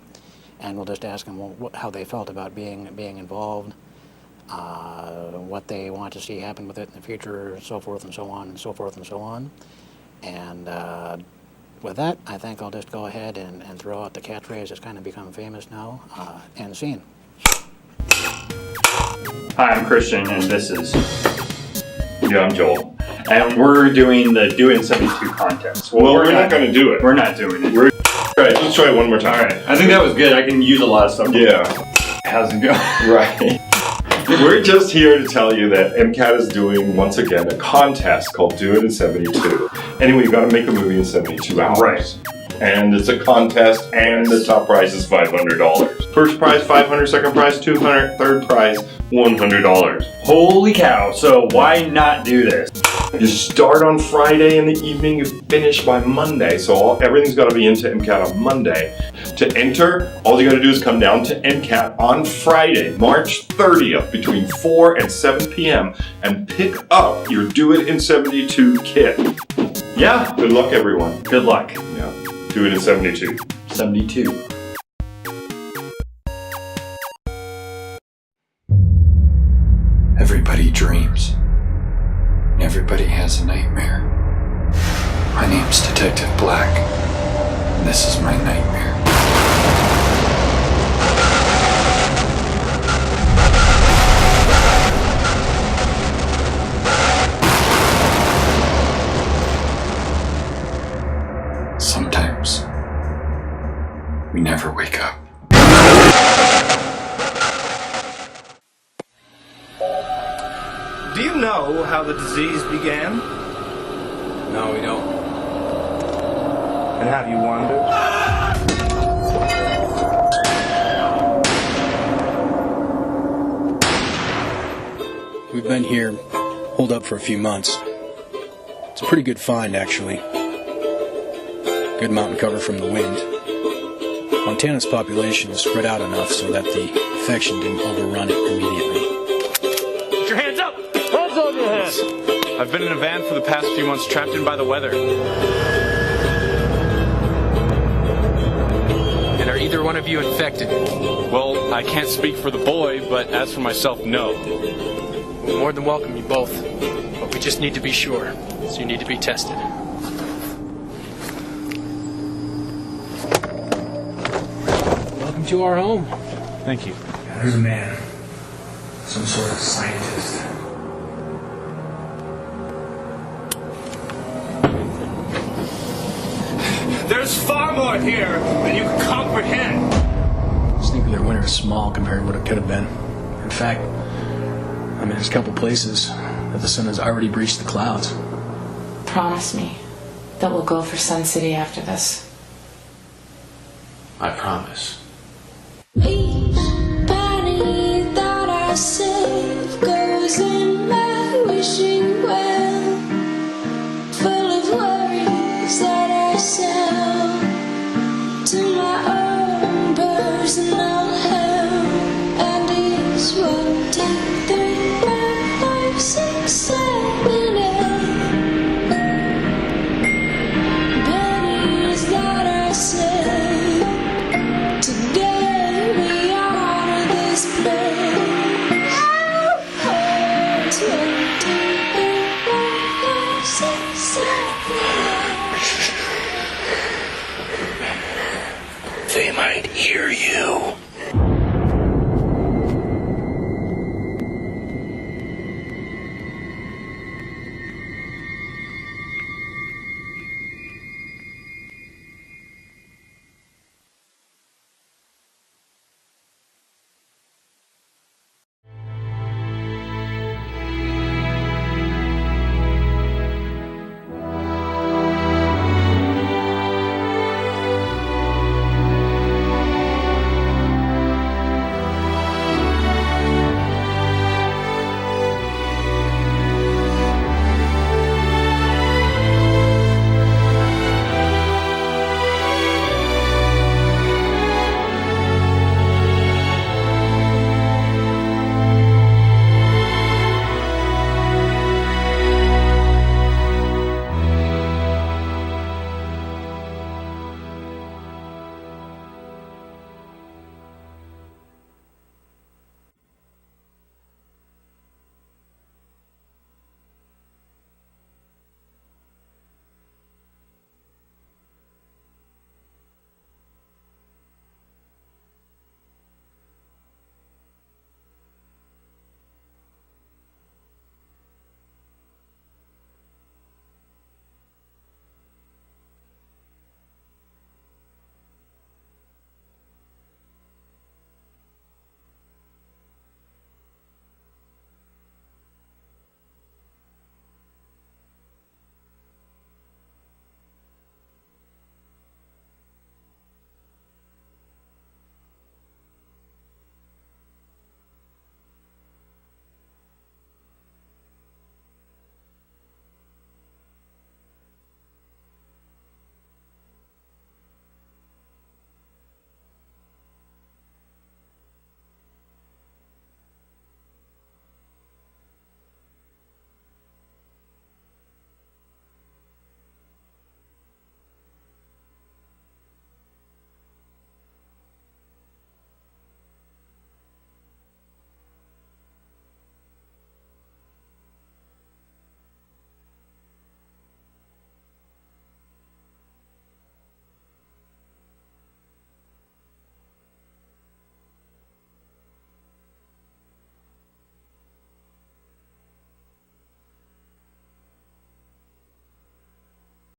and we'll just ask them how they felt about being involved, what they want to see happen with it in the future, so forth and so on and so forth and so on. And with that, I think I'll just go ahead and throw out the catchphrase that's kind of become famous now, end scene. Hi, I'm Christian, and this is... Yeah, I'm Joel. And we're doing the Do It in 72 contest. Well, we're not going to do it. We're not doing it. All right, let's try it one more time. All right. I think that was good. I can use a lot of stuff. Yeah. How's it going? Right. We're just here to tell you that MCAT is doing, once again, a contest called Do It in 72. Anyway, you've got to make a movie in 72 hours. Right. And it's a contest, and the top prize is $500. First prize, $500, second prize, $200, third prize, $100. Holy cow. So why not do this? You start on Friday in the evening, you finish by Monday. So everything's got to be into MCAT on Monday. To enter, all you got to do is come down to MCAT on Friday, March 30th, between 4 and 7 p.m. and pick up your Do It in 72 kit. Yeah, good luck, everyone. Good luck. Yeah, do it in 72. 72. Everybody dreams. Everybody has a nightmare. My name's Detective Black, and this is my nightmare. Sometimes we never wake up. Do you know how the disease began? No, we don't. And have you wondered? We've been here, holed up for a few months. It's a pretty good find, actually. Good mountain cover from the wind. Montana's population is spread out enough so that the infection didn't overrun it immediately. Put your hands up! Hands on your head! I've been in a van for the past few months, trapped in by the weather. And are either one of you infected? Well, I can't speak for the boy, but as for myself, no. We're more than welcome, you both. But we just need to be sure, so you need to be tested. Welcome to our home. Thank you. There's a man. Some sort of scientist. There's far more here than you can comprehend. This nuclear winter is small compared to what it could have been. In fact, there's a couple places that the sun has already breached the clouds. Promise me that we'll go for Sun City after this. I promise. Each penny that I save goes in my wishing well, full of worries that I sell to my own personal hell. And it's 1, 2, 3, 4, 5, 6, 7, 8 pennies that I save to get me out of this place. Oh, 20, 6, 7, 8. They might hear you.